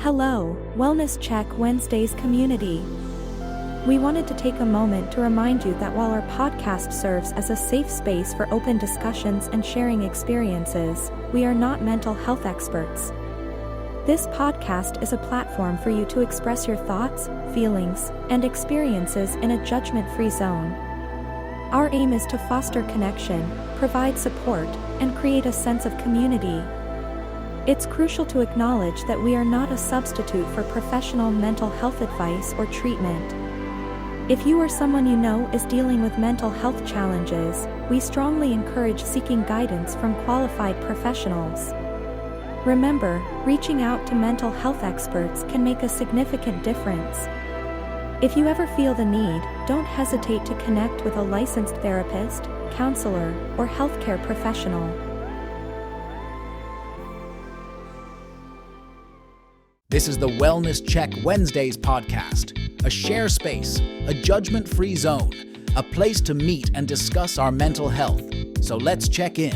Hello, Wellness Check Wednesdays community. We wanted to take a moment to remind you that while our podcast serves as a safe space for open discussions and sharing experiences, we are not mental health experts. This podcast is a platform for you to express your thoughts, feelings, and experiences in a judgment-free zone. Our aim is to foster connection, provide support, and create a sense of community. It's crucial to acknowledge that we are not a substitute for professional mental health advice or treatment. If you or someone you know is dealing with mental health challenges, we strongly encourage seeking guidance from qualified professionals. Remember, reaching out to mental health experts can make a significant difference. If you ever feel the need, don't hesitate to connect with a licensed therapist, counselor, or healthcare professional. This is the Wellness Check Wednesdays podcast, a share space, a judgment-free zone, a place to meet and discuss our mental health. So let's check in.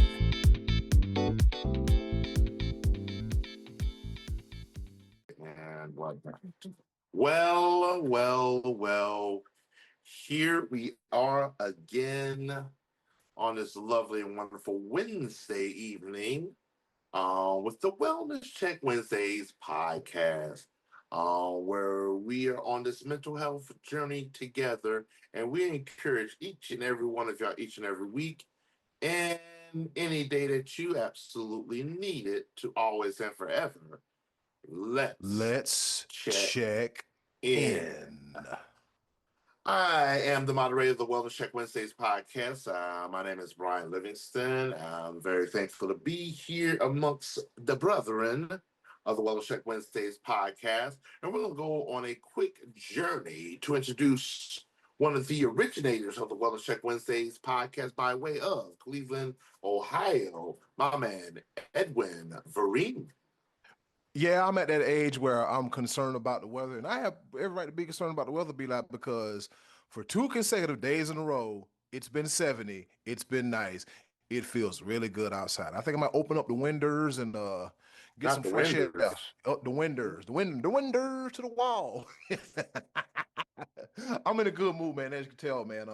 And whatnot. Well, here we are again on this lovely and wonderful Wednesday evening with the Wellness Check Wednesdays podcast, where we are on this mental health journey together, and we encourage each and every one of y'all each and every week and any day that you absolutely need it to always and forever. Let's check in. I am the moderator of the Wellness Check Wednesdays podcast. My name is Brian Livingston. I'm very thankful to be here amongst the brethren of the Wellness Check Wednesdays podcast. And we're going to go on a quick journey to introduce one of the originators of the Wellness Check Wednesdays podcast by way of Cleveland, Ohio, my man, Edwin Vereen. Yeah, I'm at that age where I'm concerned about the weather, and I have every right to be concerned about the weather, because for 2 consecutive days in a row, it's been 70. It's been nice. It feels really good outside. I think I might open up the windows and get some fresh air. Oh, the windows to the wall. I'm in a good mood, man. As you can tell, man.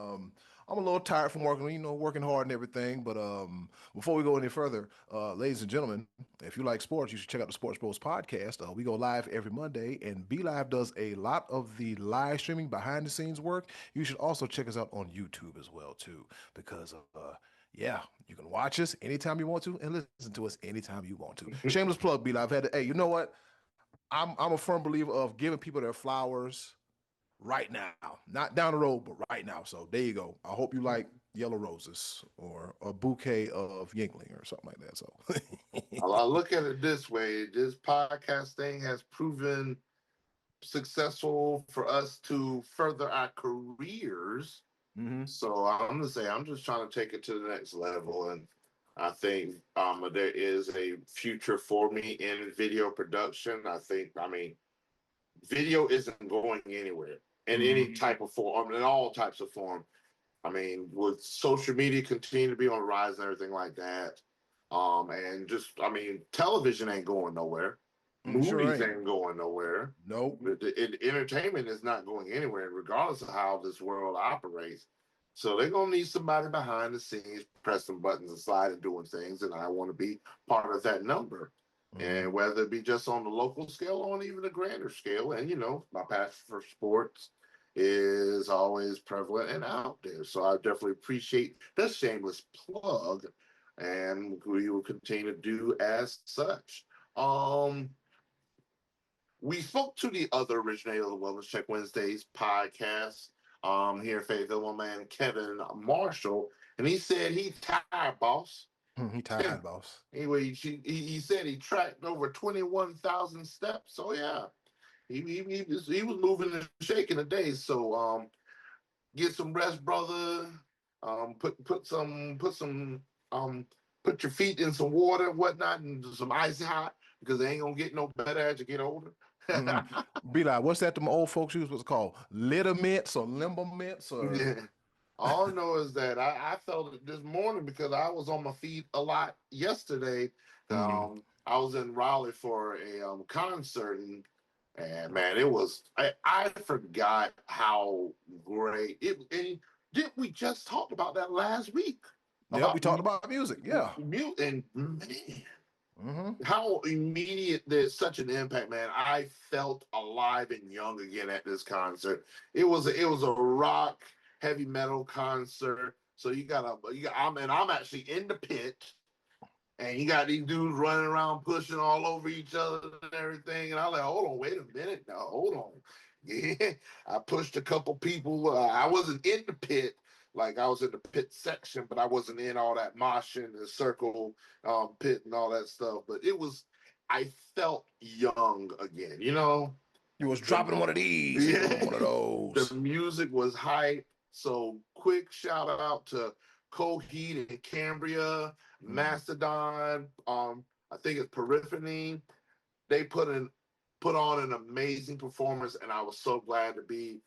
I'm a little tired from working hard and everything. But before we go any further, ladies and gentlemen, if you like sports, you should check out the Sports Bros podcast. We go live every Monday, and Be Live does a lot of the live streaming behind the scenes work. You should also check us out on YouTube as well too, because yeah, you can watch us anytime you want to and listen to us anytime you want to. Shameless plug, Be Live. Hey, you know what? I'm a firm believer of giving people their flowers right now, not down the road, but right now. So there you go. I hope you like yellow roses or a bouquet of Yingling or something like that. So I look at it this way: this podcast thing has proven successful for us to further our careers. Mm-hmm. So I'm gonna say I'm just trying to take it to the next level, and I think there is a future for me in video production. I mean, video isn't going anywhere in any type of form, in all types of form. I mean, with social media continue to be on the rise and everything like that, and just, I mean, television ain't going nowhere. Movies ain't going nowhere. Nope. Entertainment is not going anywhere, regardless of how this world operates. So they're gonna need somebody behind the scenes pressing buttons and sliding, doing things, and I want to be part of that number. And whether it be just on the local scale or on even a grander scale, and my passion for sports is always prevalent and out there. So I definitely appreciate the shameless plug, and we will continue to do as such. We spoke to the other originator of the Wellness Check Wednesdays podcast here in Fayetteville, my man Kevin Marshall, and he said he tired, boss. He tired, boss. Anyway, he said he tracked over 21,000 steps. So yeah, he was moving and shaking a day. So get some rest, brother. Put your feet in some water, whatnot, and some icy hot, because they ain't gonna get no better as you get older. Be like, what's that? Them old folks use what's called ligaments or limbaments or. Yeah. All I know is that I felt it this morning because I was on my feet a lot yesterday. I was in Raleigh for a concert, and And man, it was I forgot how great it. And did we just talked about that last week Yep, we about talked about music. Yeah. mute and man, Mm-hmm. how immediate there's such an impact, man. I felt alive and young again at this concert. It was a rock heavy metal concert. So I'm actually in the pit, and you got these dudes running around pushing all over each other and everything. And I was like, hold on, wait a minute. Now, hold on. Yeah, I pushed a couple people. I wasn't in the pit, like I was in the pit section, but I wasn't in all that moshing, the circle pit and all that stuff. But I felt young again, you know? You was The, dropping one of these and yeah, doing one of the those. music was hype. So quick shout out to Coheed and Cambria, Mm. Mastodon. I think it's Periphery. They put on an amazing performance, and I was so glad to be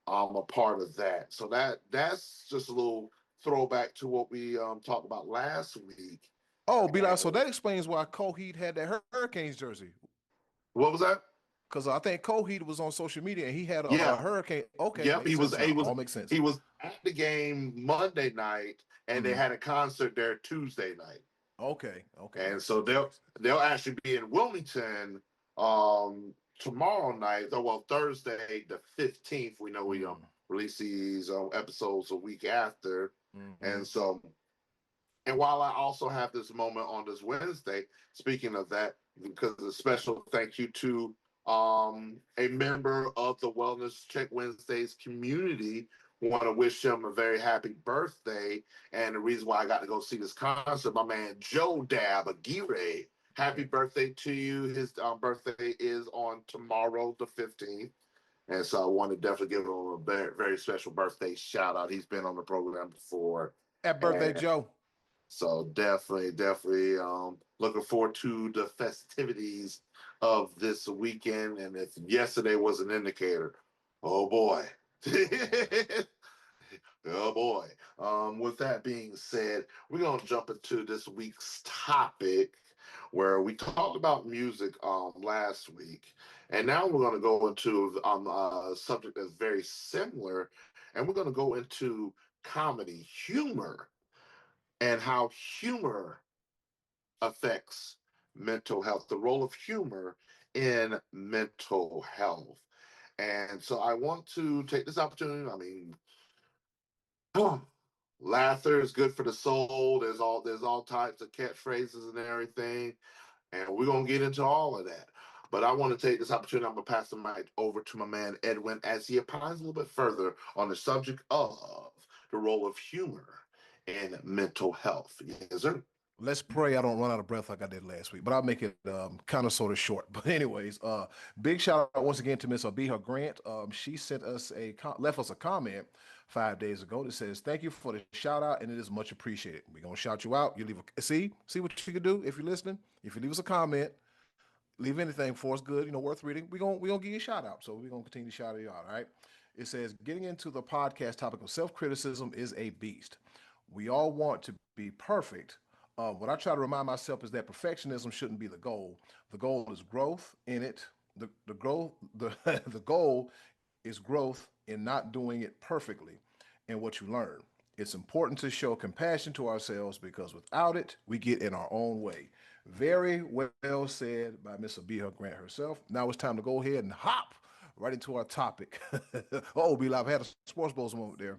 a part of that. So that's just a little throwback to what we talked about last week. Oh, Bilal, so And that explains why Coheed had that Hurricanes jersey. what was that? Because I think Coheed was on social media and he had a Yeah, hurricane. Okay, yep. makes sense He now. was All makes sense. he was at the game Monday night, and they Mm. had a concert there Tuesday night. Okay, okay, And makes so sense. Makes sense. they'll actually be in Wilmington tomorrow night. Oh well, Thursday the 15th. We know we Mm. release these episodes a week after, Mm-hmm. and so and while I also have this moment on this Wednesday, speaking of that, because a special thank you to a member of the Wellness Check Wednesdays community. Want to wish him a very happy birthday. And the reason why I got to go see this concert, my man Joe Dab Aguirre. Happy Okay. birthday to you. His birthday is on tomorrow, the 15th. And so I want to definitely give him a very, very special birthday shout out. He's been on the program before. Happy birthday, And Joe. so definitely looking forward to the festivities of this weekend. And if yesterday was an indicator, oh boy. Oh boy. With that being said, we're gonna jump into this week's topic where we talked about music last week. And now we're gonna go into a subject that's very similar, and we're gonna go into comedy, humor, and how humor affects mental health, the role of humor in mental health. And so I want to take this opportunity. I mean, laughter is good for the soul. There's all types of catchphrases and everything, and we're gonna get into all of that. But I want to take this opportunity. I'm gonna pass the mic over to my man Edwin as he opines a little bit further on the subject of the role of humor in mental health. Yes, sir. Let's pray I don't run out of breath like I did last week, but I'll make it kind of sort of short. But anyways, big shout out once again to Miss Abiha Grant. She sent us left us a comment 5 days ago that says, "Thank you for the shout out, and it is much appreciated." We're gonna shout you out. You leave see what you can do if you're listening. If you leave us a comment, leave anything for us good, worth reading. We're gonna give you a shout out. So we're gonna continue to shout you out. All right. It says, getting into the podcast topic of self-criticism is a beast. We all want to be perfect. What I try to remind myself is that perfectionism shouldn't be the goal. The goal is growth in it. The growth the goal is growth in not doing it perfectly and what you learn. It's important to show compassion to ourselves because without it, we get in our own way. Very well said by Miss Abiha Grant herself. Now it's time to go ahead and hop right into our topic. Oh, be live. I had a sports balls moment there.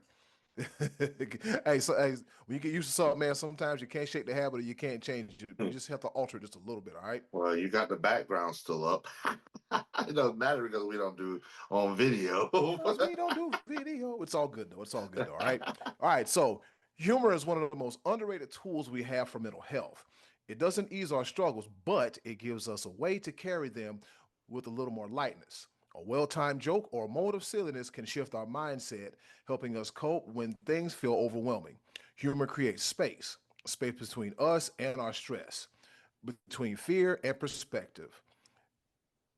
Hey, when you get used to something, man, sometimes you can't shake the habit or you can't change it. You just have to alter it just a little bit, all right? Well, you got the background still up. It doesn't matter because we don't do on video. Because we don't do video. It's all good, though. It's all good, though, all right? All right, so humor is one of the most underrated tools we have for mental health. It doesn't ease our struggles, but it gives us a way to carry them with a little more lightness. A well timed joke or a moment of silliness can shift our mindset, helping us cope when things feel overwhelming. Humor creates space between us and our stress, between fear and perspective.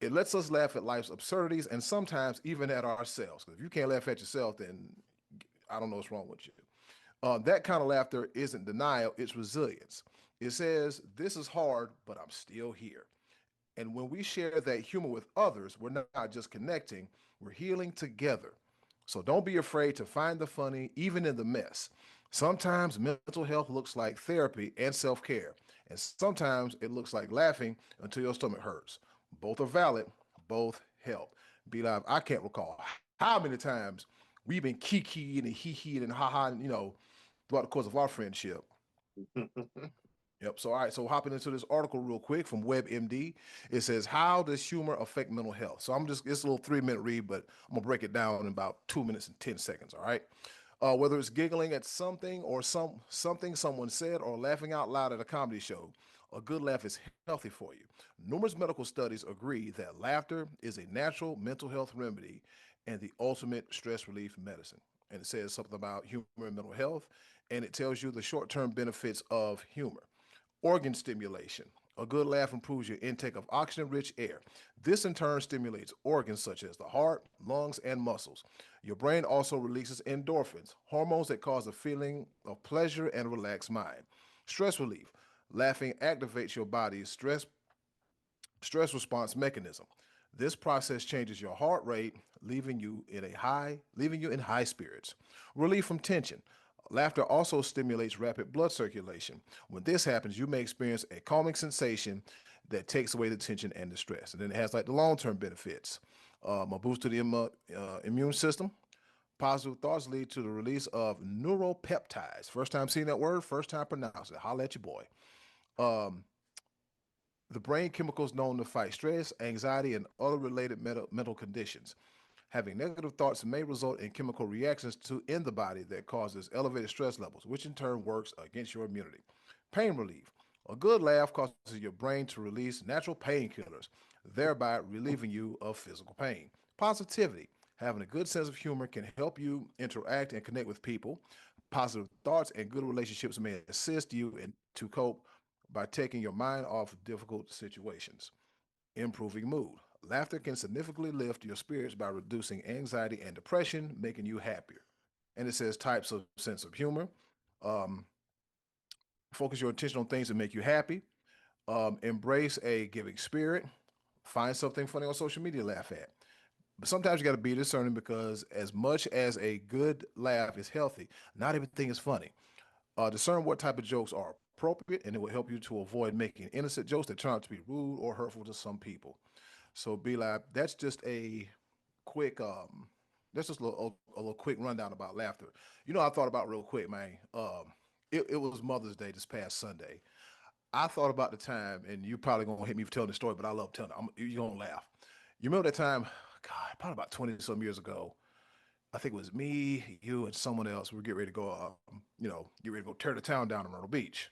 It lets us laugh at life's absurdities and sometimes even at ourselves. Because if you can't laugh at yourself, then I don't know what's wrong with you. That kind of laughter isn't denial, it's resilience. It says, "This is hard, but I'm still here." And when we share that humor with others, we're not just connecting, we're healing together. So don't be afraid to find the funny, even in the mess. Sometimes mental health looks like therapy and self care, and sometimes it looks like laughing until your stomach hurts. Both are valid, both help. Be live, I can't recall how many times we've been kikiing and hee heeing and ha ha, throughout the course of our friendship. Yep. So, all right. So, hopping into this article real quick from WebMD, it says, "How does humor affect mental health?" So, it's a little 3 minute read, but I'm gonna break it down in about 2 minutes and 10 seconds. All right. Whether it's giggling at something or something someone said, or laughing out loud at a comedy show, a good laugh is healthy for you. Numerous medical studies agree that laughter is a natural mental health remedy and the ultimate stress relief medicine. And it says something about humor and mental health, and it tells you the short-term benefits of humor. Organ stimulation. A good laugh improves your intake of oxygen rich air. This in turn stimulates organs such as the heart, lungs, and muscles. Your brain also releases endorphins, hormones that cause a feeling of pleasure and relaxed mind. Stress relief. Laughing activates your body's stress response mechanism. This process changes your heart rate, leaving you in high spirits. Relief from tension. Laughter also stimulates rapid blood circulation. When this happens, you may experience a calming sensation that takes away the tension and the stress. And then it has like the long-term benefits. A boost to the immune system. Positive thoughts lead to the release of neuropeptides. First time seeing that word, first time pronouncing it. Holla at your boy. Um, the brain chemicals known to fight stress, anxiety, and other related mental conditions. Having negative thoughts may result in chemical reactions in the body that causes elevated stress levels, which in turn works against your immunity. Pain relief. A good laugh causes your brain to release natural painkillers, thereby relieving you of physical pain. Positivity. Having a good sense of humor can help you interact and connect with people. Positive thoughts and good relationships may assist you to cope by taking your mind off difficult situations. Improving mood. Laughter can significantly lift your spirits by reducing anxiety and depression, making you happier. And it says types of sense of humor. Um, Focus your attention on things that make you happy. Embrace a giving spirit. Find something funny on social media to laugh at. But sometimes you got to be discerning because, as much as a good laugh is healthy, not everything is funny. Discern what type of jokes are appropriate, and it will help you to avoid making innocent jokes that turn out to be rude or hurtful to some people. So, be like, that's just a quick, that's just a little quick rundown about laughter. I thought about real quick, man. It was Mother's Day this past Sunday. I thought about the time, and you probably gonna hit me for telling the story, but I love telling it. You're gonna laugh. You remember that time? God, probably about 20 some years ago. I think it was me, you, and someone else. We were getting ready to go, get ready to go tear the town down in Myrtle Beach.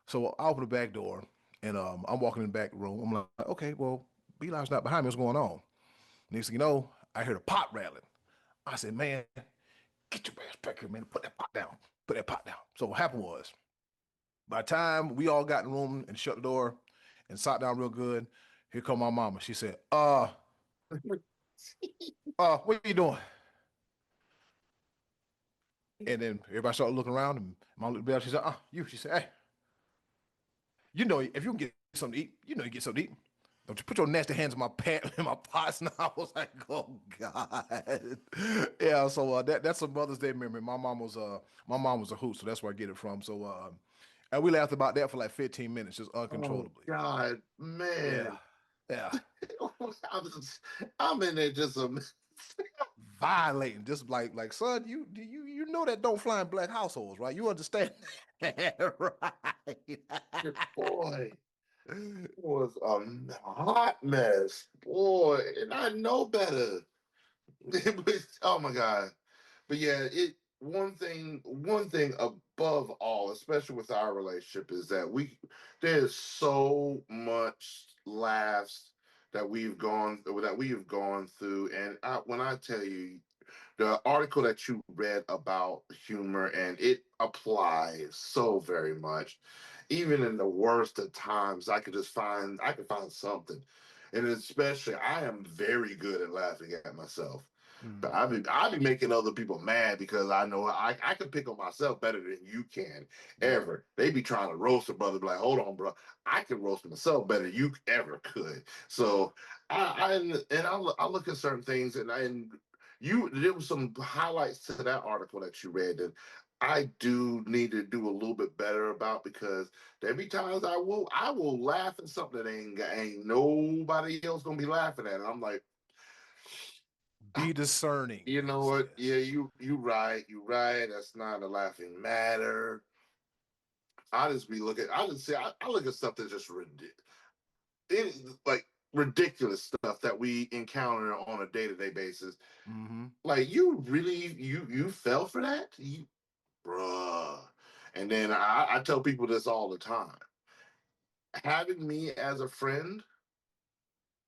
So I open the back door, and I'm walking in the back room. I'm like, okay, well, Beeline's not behind me. What's going on? Next thing you know, I heard a pot rattling. I said, man, get your ass back here, man. Put that pot down. Put that pot down. So what happened was, by the time we all got in the room and shut the door and sat down real good, here come my mama. She said, what are you doing? And then everybody started looking around, and mom looked at me. She said, she said, hey, if you can get something to eat, you get something to eat. Don't you put your nasty hands in my pant in my pots. And I was like, oh God. Yeah, so that's a Mother's Day memory. My mom was a hoot, so that's where I get it from. So and we laughed about that for like 15 minutes, just Oh uncontrollably. God, Yeah. man. Yeah. I'm in there just a Violating. Just like son, you know that don't fly in black households, right? You understand that, right? boy. It was a hot mess, boy, and I know better. It was, oh my God. But yeah, it one thing above all, especially with our relationship, is that there's so much laughs that we have gone through, and when I tell you the article that you read about humor, and it applies so very much. Even in the worst of times, I could find something. And especially I am very good at laughing at myself. But Mm-hmm. I be making other people mad because I know I can pick on myself better than you can Yeah. ever. They be trying to roast a brother, be like, hold on, bro, I can roast myself better than you ever could. So I look at certain things and you there was some highlights to that article that you read that I do need to do a little bit better about because there be times I will laugh at something that ain't nobody else gonna be laughing at, and I'm like, Be discerning, you it know what? Yeah, says. you right. You right. That's not a laughing matter. I just be looking. I just say I look at stuff that's just like ridiculous stuff that we encounter on a day to day basis. Mm-hmm. Like you really you fell for that, bruh. And then I tell people this all the time. Having me as a friend,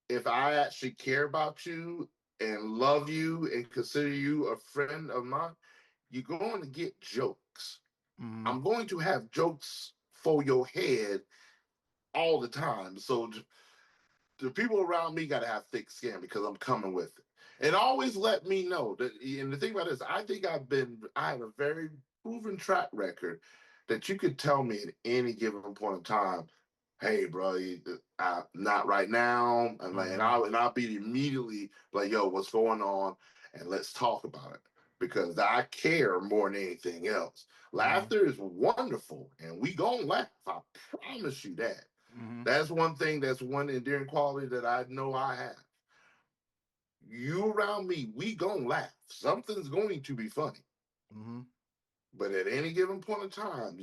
if I actually care about you and love you and consider you a friend of mine, you're going to get jokes. Mm-hmm. I'm going to have jokes for your head all the time. So the people around me got to have thick skin because I'm coming with it. And always let me know that. And the thing about this, I have a very proven track record that you could tell me at any given point in time, hey, bro, not right now. Mm-hmm. And I'll be immediately like, yo, what's going on? And let's talk about it because I care more than anything else. Mm-hmm. Laughter is wonderful, and we gonna laugh. I promise you that. Mm-hmm. That's one thing. That's one endearing quality that I know I have. You around me, we gonna laugh. Something's going to be funny. Mm-hmm. But at any given point in time,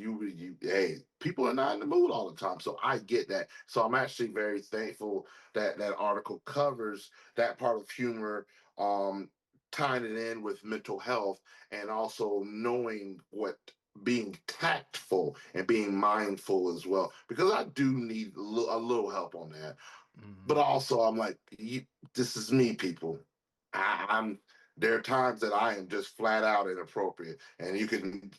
hey, people are not in the mood all the time. So I get that. So I'm actually very thankful that that article covers that part of humor, um, tying it in with mental health and also knowing what being tactful and being mindful as well. Because I do need a little help on that. Mm-hmm. But also, I'm like, this is me, people. I'm. There are times that I am just flat out inappropriate, and you can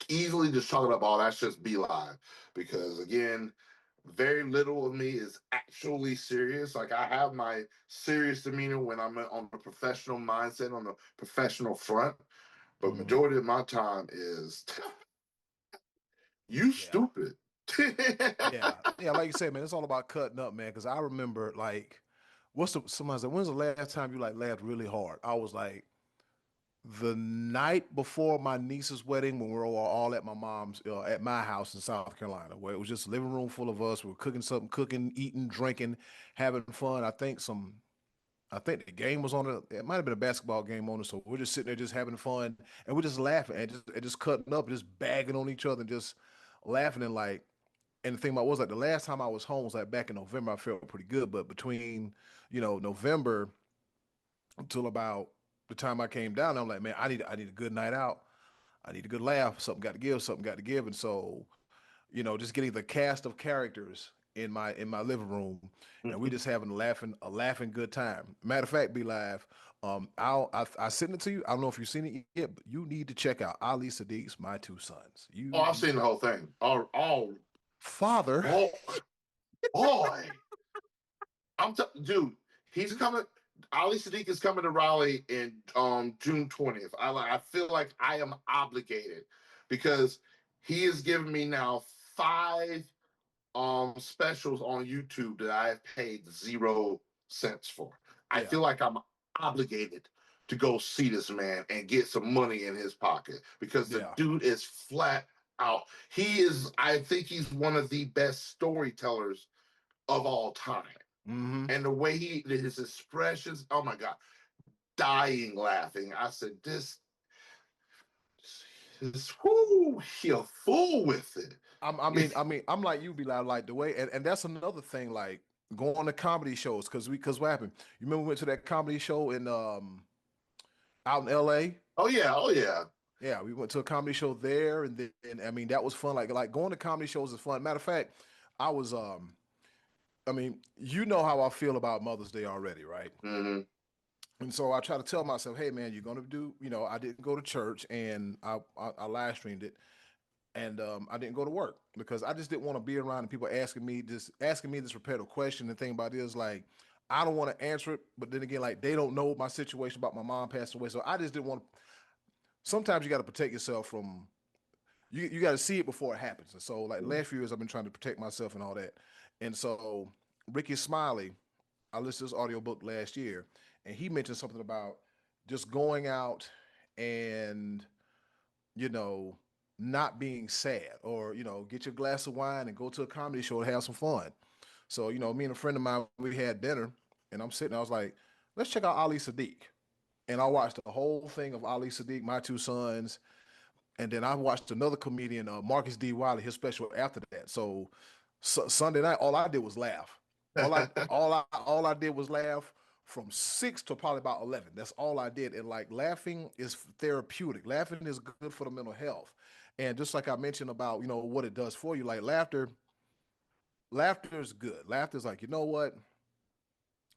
easily just chalk it up. Oh, that's just be live, because again, very little of me is actually serious. Like I have my serious demeanor when I'm on the professional mindset, on the professional front, but Mm-hmm. majority of my time is you Yeah. stupid. Yeah. Yeah. Like you said, man, it's all about cutting up, man. Because I remember, like, somebody said, when's the last time you like laughed really hard? I was like, the night before my niece's wedding, when we were all at my mom's, at my house in South Carolina, where it was just a living room full of us. We were cooking something, cooking, eating, drinking, having fun. I think the game was on it. It might have been a basketball game on it. So we're just sitting there, just having fun, and we're just laughing and just cutting up, just bagging on each other, and just laughing and like. And the thing about was like the last time I was home was like back in November. I felt pretty good, but between November until about the time I came down, I'm like, man, I need a good night out. I need a good laugh. Something got to give. Something got to give. And so, just getting the cast of characters in my living room, and we just having a laughing good time. Matter of fact, be live. I sent it to you. I don't know if you've seen it yet, but you need to check out Ali Sadiq's My Two Sons. Oh, You I've need seen the whole thing. Oh, father. oh, boy. Dude, he's coming. Ali Sadiq is coming to Raleigh in June 20th. I feel like I am obligated because he has given me now five specials on YouTube that I have paid 0 cents for. I Yeah, feel like I'm obligated to go see this man and get some money in his pocket because the yeah. dude is flat out. I think he's one of the best storytellers of all time. Mm-hmm. And the way his expressions, oh my God, dying laughing. I said, this, whoo, he a fool with it. I'm like you, be like the way, and that's another thing, like going to comedy shows, because what happened? You remember we went to that comedy show in out in L.A. Oh yeah, oh yeah. Yeah, we went to a comedy show there, and then I mean that was fun. Like going to comedy shows is fun. Matter of fact, I was I mean, you know how I feel about Mother's Day already, right? Mm-hmm. And so I try to tell myself, hey man, you're gonna do, I didn't go to church and I live streamed it, and I didn't go to work because I just didn't want to be around and people asking me this repetitive question. And thing about it is like I don't want to answer it, but then again, like they don't know my situation about my mom passing away, so I just didn't want to. Sometimes you got to protect yourself from you got to see it before it happens. And so, like last few years, I've been trying to protect myself and all that. And so, Ricky Smiley, I listened to this audiobook last year, and he mentioned something about just going out and you know not being sad, or get your glass of wine and go to a comedy show and have some fun. So, me and a friend of mine, we had dinner, and I'm sitting. I was like, let's check out Ali Sadiq, and I watched the whole thing of Ali Sadiq, My Two Sons, and then I watched another comedian, Marcus D. Wiley, his special after that. So Sunday night, all I did was laugh. All I did was laugh from 6 to probably about 11. That's all I did. And like laughing is therapeutic. Laughing is good for the mental health. And just like I mentioned about what it does for you, like laughter is good. Laughter is like, you know what?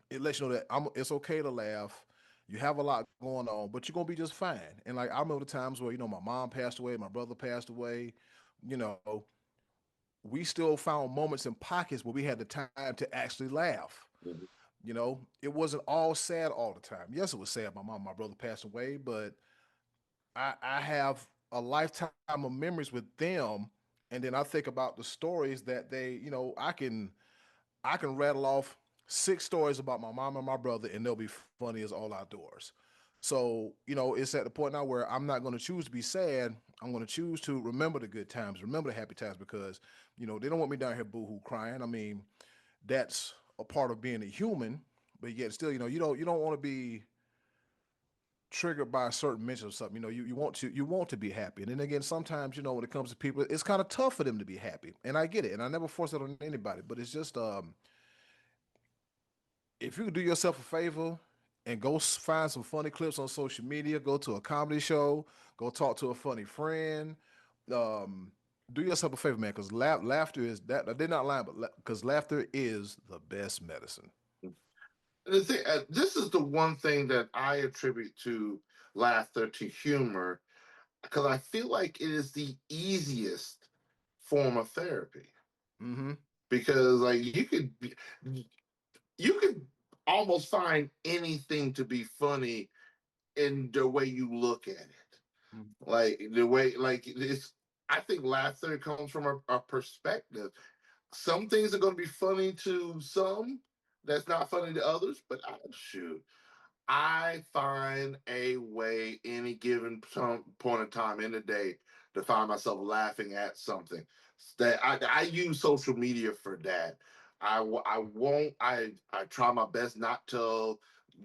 It lets you know that it's okay to laugh. You have a lot going on, but you're gonna be just fine. And like I remember the times where my mom passed away, my brother passed away. You know, we still found moments and pockets where we had the time to actually laugh. It wasn't all sad all the time. Yes, it was sad. My brother passed away, but I have a lifetime of memories with them, and then I think about the stories that I can rattle off 6 stories about my mom and my brother, and they'll be funny as all outdoors. So, it's at the point now where I'm not going to choose to be sad. I'm going to choose to remember the good times, remember the happy times, because, they don't want me down here boohoo crying. I mean, that's a part of being a human, but yet still, you don't want to be triggered by a certain mention of something. You want to be happy. And then again, sometimes, when it comes to people, it's kind of tough for them to be happy. And I get it. And I never force it on anybody, but it's just if you could do yourself a favor and go find some funny clips on social media, go to a comedy show, go talk to a funny friend, um, do yourself a favor, man, because laughter is that they're not lying, but because laughter is the best medicine. The thing, this is the one thing that I attribute to laughter, to humor, because I feel like it is the easiest form of therapy. Mm-hmm. Because like you could almost find anything to be funny in the way you look at it. Like the way, like it's. I think laughter comes from a perspective. Some things are going to be funny to some. That's not funny to others. But shoot, I find a way any given point of time in the day to find myself laughing at something. That I use social media for that. I won't I try my best not to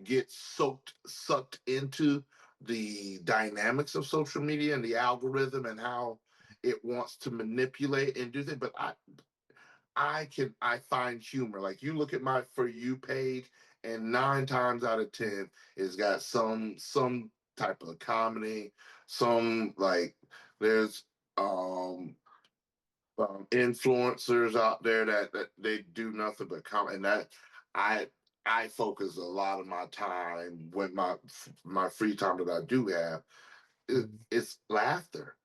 get sucked into the dynamics of social media and the algorithm and how it wants to manipulate and do things. But I find humor. Like you look at my For You page, and 9 times out of 10, it's got some type of comedy, some like there's um, influencers out there that they do nothing but comment, and that I I focus a lot of my time when my free time that I do have, it's laughter.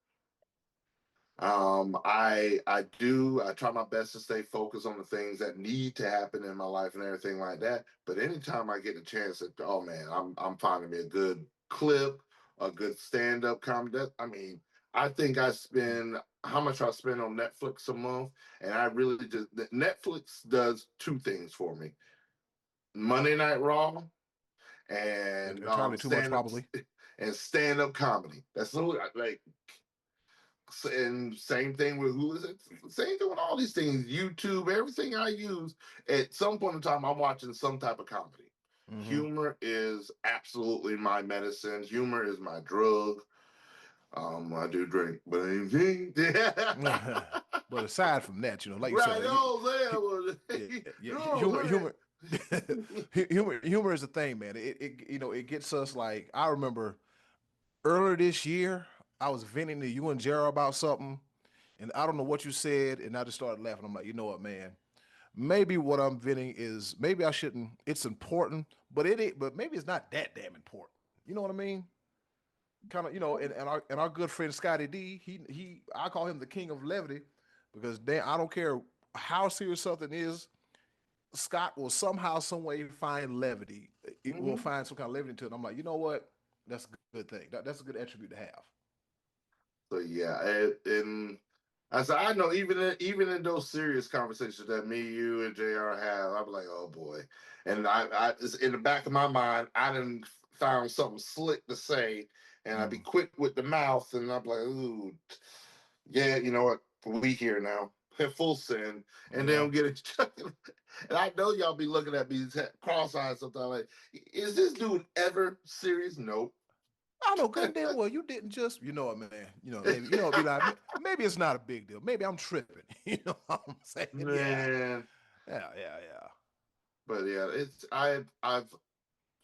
I try my best to stay focused on the things that need to happen in my life and everything like that. But anytime I get a chance to, oh man, I'm finding me a good clip, a good stand up comedy. I mean, I think I spend how much I spend on Netflix a month, and I really just Netflix does 2 things for me: Monday Night Raw and Entirely too much, stand up probably. and stand up comedy. That's like and same thing with who is it? Same thing with all these things. YouTube, everything I use. At some point in time, I'm watching some type of comedy. Mm-hmm. Humor is absolutely my medicine. Humor is my drug. I do drink, but anything. But aside from that, like you said, Right. like Oh, yeah, man. yeah, No, humor, humor is a thing, man. It gets us. Like I remember earlier this year, I was venting to you and Jared about something, and I don't know what you said, and I just started laughing. I'm like, you know what, man? Maybe what I'm venting is maybe I shouldn't. It's important, but but maybe it's not that damn important. You know what I mean? Kind of, and our good friend Scotty D, I call him the king of levity because I don't care how serious something is. Scott will somehow, some way find levity. It will Hmm. find some kind of levity to it. I'm like, you know what? That's a good thing. That's a good attribute to have. So yeah, and I said I know even in those serious conversations that me, you, and Jr. have, I'm like, oh boy, and I just in the back of my mind, I didn't found something slick to say, and I'd be Mm, quick with the mouth, and I'm like, ooh, yeah, you know what, we here now, in full sin, and they yeah. don't get it. And I know y'all be looking at me cross-eyed sometimes, like, is this dude ever serious? Nope. I know good and damn well you didn't just, you know what, man. Maybe you know, it'd be like maybe it's not a big deal. Maybe I'm tripping. You know what I'm saying? Yeah, Man. yeah. But yeah, it's I've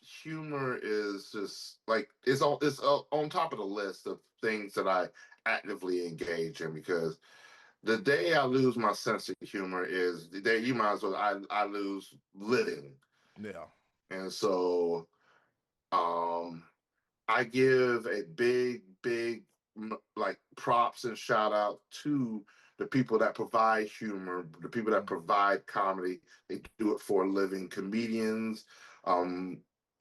humor is just like it's on top of the list of things that I actively engage in, because the day I lose my sense of humor is the day you might as well I lose living. Yeah. And so um I give a big like props and shout out to the people that provide humor, the people that Mm, provide comedy. They do it for a living, comedians, um,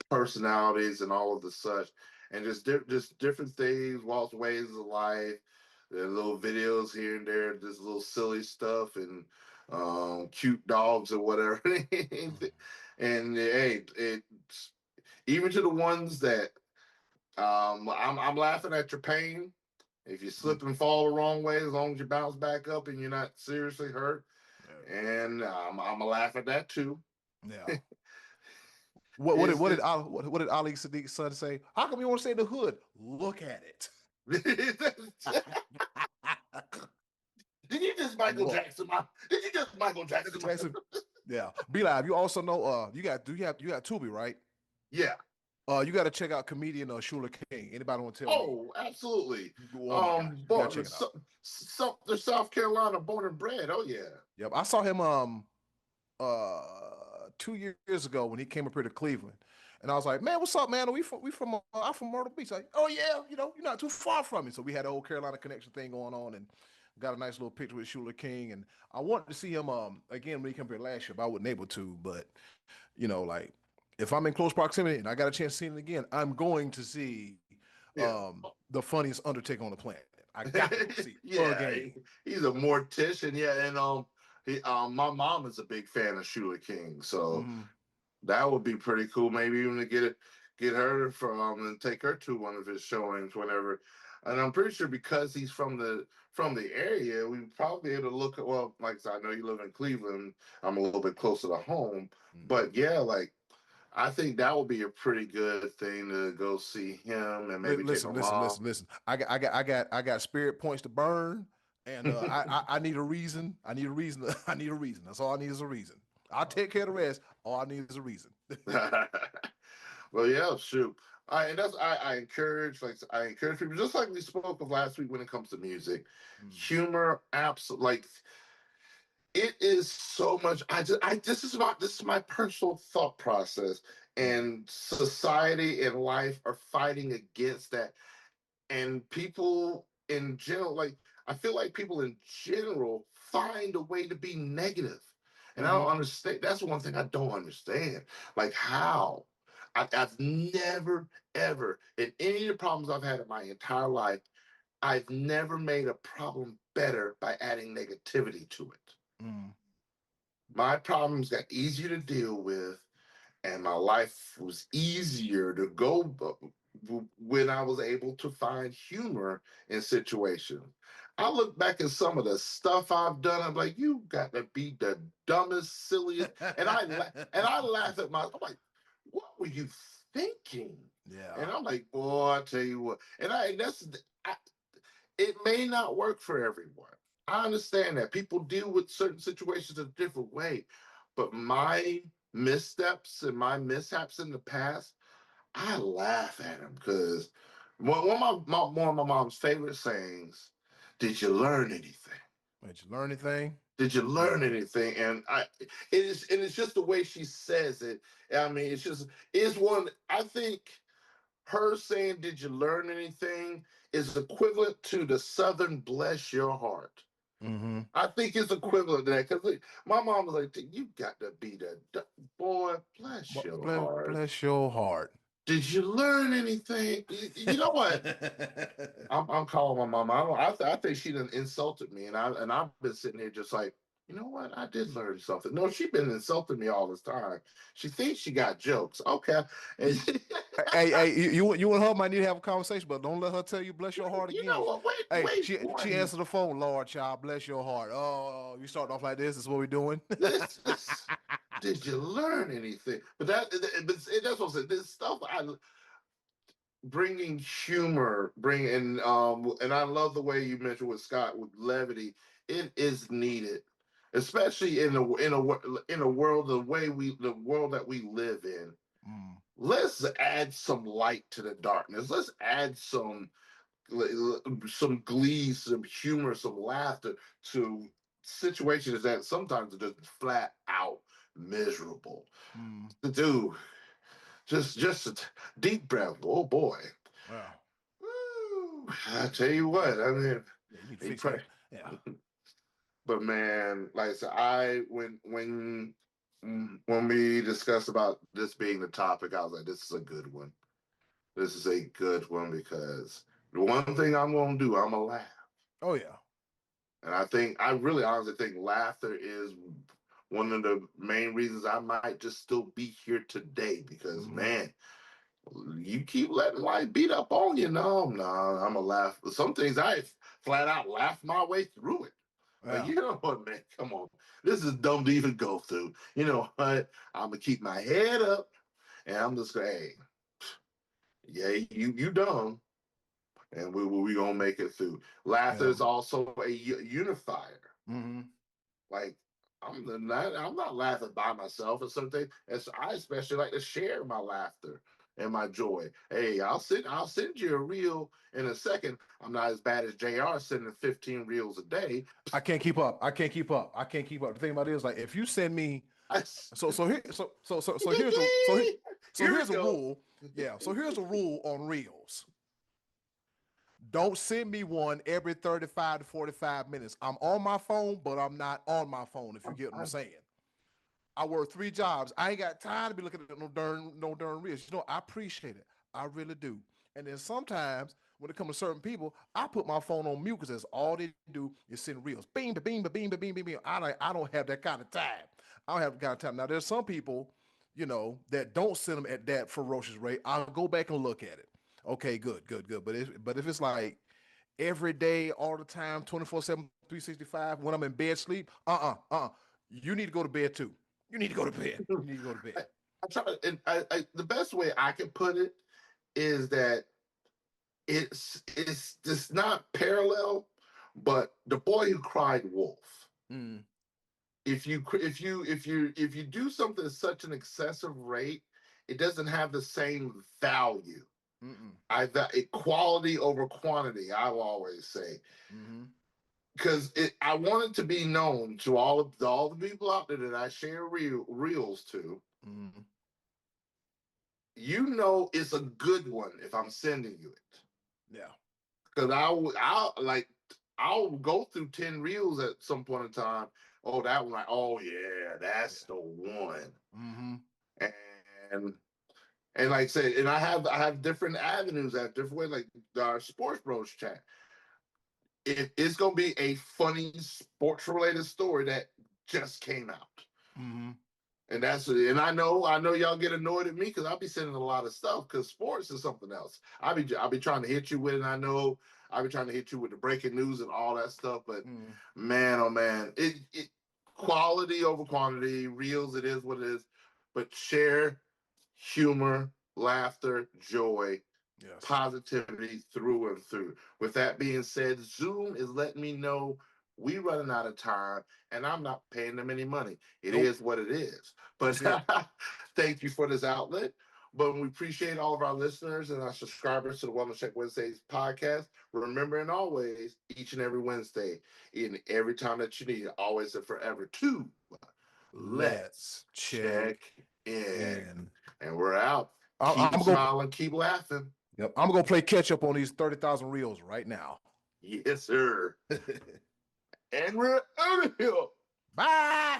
personalities, and all of the such, and just different things, Walt's ways of life, the little videos here and there, just little silly stuff, and cute dogs or whatever. And hey, it's even to the ones that I'm laughing at your pain. If you mm, slip and fall the wrong way, as long as you bounce back up and you're not seriously hurt, yeah. and I'm gonna laugh at that too. Yeah. What did It's what did it's what did Ali Sadiq's son say? How come you want to say the hood? Look at it. did you just Michael Look. Jackson? Did you just Michael Michael Jackson? Jackson. Yeah. Be live. You also know you got Tubi, right? Yeah. You got to check out comedian Shula King. Anybody want to tell me? Oh, absolutely. Oh my gosh, you got to Born check it out. the South Carolina, born and bred. Oh yeah. Yep, I saw him 2 years ago when he came up here to Cleveland, and I was like, man, what's up, man? We from I'm from Myrtle Beach. Like, oh yeah, you're not too far from me. So we had an old Carolina connection thing going on, and got a nice little picture with Shula King. And I wanted to see him again when he came here last year, but I wasn't able to. But like if I'm in close proximity and I got a chance to see him again, I'm going to see Yeah. the funniest Undertaker on the planet. I got to go see Yeah, again. he's a mortician. Yeah, and my mom is a big fan of Shula King, so Mm-hmm. that would be pretty cool. Maybe even to get her from and take her to one of his showings whenever. And I'm pretty sure because he's from the area, we probably be able to look at, well, like I said, I know you live in Cleveland. I'm a little bit closer to home, Mm-hmm. but yeah, like I think that would be a pretty good thing to go see him and maybe take my Listen, listen, mom. listen, listen. I got spirit points to burn, and I need a reason. I need a reason. I need a reason. That's all I need is a reason. I'll take care of the rest. All I need is a reason. Well, yeah, shoot. And I encourage, like I encourage people, just like we spoke of last week when it comes to music, Mm, humor, absolutely. Like it is so much. I this is my personal thought process, mm, and society and life are fighting against that, and people in general, like I feel like people in general find a way to be negative, and I don't mm-hmm, understand. That's one thing I don't understand, like how I've never ever in any of the problems I've had in my entire life, I've never made a problem better by adding negativity to it. mm, My problems got easier to deal with, and my life was easier to go when I was able to find humor in situations. I look back at some of the stuff I've done. I'm like, you got to be the dumbest, silliest, and I laugh at myself. I'm like, what were you thinking? yeah. And I'm like, boy, I tell you what. And I, it may not work for everyone. I understand that people deal with certain situations a different way, but my missteps and my mishaps in the past, I laugh at them because one of my mom's favorite sayings, "Did you learn anything? Did you learn anything? Did you learn Yeah. anything?" And it's just the way she says it. I mean, it's one. I think her saying, "Did you learn anything?" is equivalent to the Southern "bless your heart." Mm-hmm. I think it's equivalent to that because my mom was like, "You got to be the boy. Bless your heart. Bless your heart. Did you learn anything? You know what? I'm calling my mom. I think she done insulted me, and I've been sitting here just like, you know what? I did learn something. No, she's been insulting me all this time. She thinks she got jokes. Okay, and Hey, you and her might need to have a conversation, but don't let her tell you bless your heart you know again. what? Hey, Wait she one. answered the phone, Lord child, bless your heart. Oh, you starting off like this? This is what we're doing. This did you learn anything? But that's what I'm saying. This stuff I bringing humor, bringing and I love the way you mentioned with Scott with levity. It is needed, especially in a world the world that we live in. Mm, Let's add some light to the darkness. Let's add some glee, some humor, some laughter to situations that sometimes are just flat out miserable. mm. Dude, just a deep breath. Oh boy. Wow. Woo. I tell you what, I mean, Yeah, you need to he fix pray. that. Yeah. But man, like I said, when we discussed about this being the topic, I was like, this is a good one. This is a good one because the one thing I'm gonna do, I'm gonna laugh. Oh yeah. And I really honestly think laughter is one of the main reasons I might just still be here today because Mm-hmm. man, you keep letting life beat up on you. No, I'm gonna laugh. Some things I flat out laugh my way through it. Like, Yeah. you know what, man? Come on. This is dumb to even go through. You know what? I'm gonna keep my head up and I'm just gonna, hey, yeah, you dumb. And we gonna make it through. Laughter Yeah. is also a unifier. Mm-hmm. Like I'm not laughing by myself or something. And so I especially like to share my laughter and my joy. Hey, I'll send you a reel in a second. I'm not as bad as JR sending 15 reels a day. I can't keep up. I can't keep up. I can't keep up. The thing about it is like if you send me I, so here's a so here we here's a go. rule. Yeah. So here's a rule on reels. Don't send me one every 35 to 45 minutes. I'm on my phone, but I'm not on my phone, if you get what I'm saying. I work 3 jobs. I ain't got time to be looking at no darn reels. I appreciate it. I really do. And then sometimes when it comes to certain people, I put my phone on mute because that's all they do is send reels. Bing, ba, bing, ba, bing, ba, bing, bing, bing. I don't have that kind of time. I don't have that kind of time. Now there's some people, that don't send them at that ferocious rate. I'll go back and look at it. Okay, good, good, good. But if it's like every day, all the time, 24/7, 365, when I'm in bed sleep, you need to go to bed too. You need to go to bed. You need to go to bed. I try and the best way I can put it is that it's just not parallel, but the boy who cried wolf. Mm, If you do something at such an excessive rate, it doesn't have the same value. mm-mm, Quality over quantity, I will always say, mm-hmm, because I want it to be known to all the people out there that I share reels to. mm-hmm. It's a good one if I'm sending you it. Yeah. Because I'll go through 10 reels at some point in time. Oh, that one, like, oh yeah, that's the one. Mm-hmm. And and like I said, and I have different avenues, I have different ways, like our sports bros chat. It's gonna be a funny sports related story that just came out. Mm-hmm. And I know y'all get annoyed at me because I'll be sending a lot of stuff because sports is something else. I'll be trying to hit you with it. I know I'll be trying to hit you with the breaking news and all that stuff. But Mm-hmm. man, oh man, it quality over quantity, reels, it is what it is. But share humor, laughter, joy, Yes. positivity through and through. With that being said, Zoom is letting me know we running out of time and I'm not paying them any money. It Nope. is what it is. But That's it. thank you for this outlet. But we appreciate all of our listeners and our subscribers to the Wellness Check Wednesdays podcast. Remembering always, each and every Wednesday, in every time that you need it, always and forever, to let's Let's check check in. in. And we're out. I'm Keep gonna go. smiling, keep laughing. Yep. I'm gonna go play catch up on these 30,000 reels right now. Yes, sir. And we're out of here. Bye.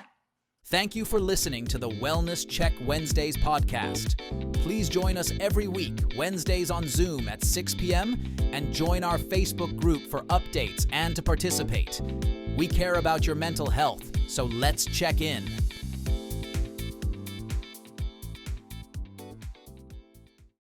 Thank you for listening to the Wellness Check Wednesdays podcast. Please join us every week, Wednesdays on Zoom at 6 p.m., and join our Facebook group for updates and to participate. We care about your mental health, so let's check in.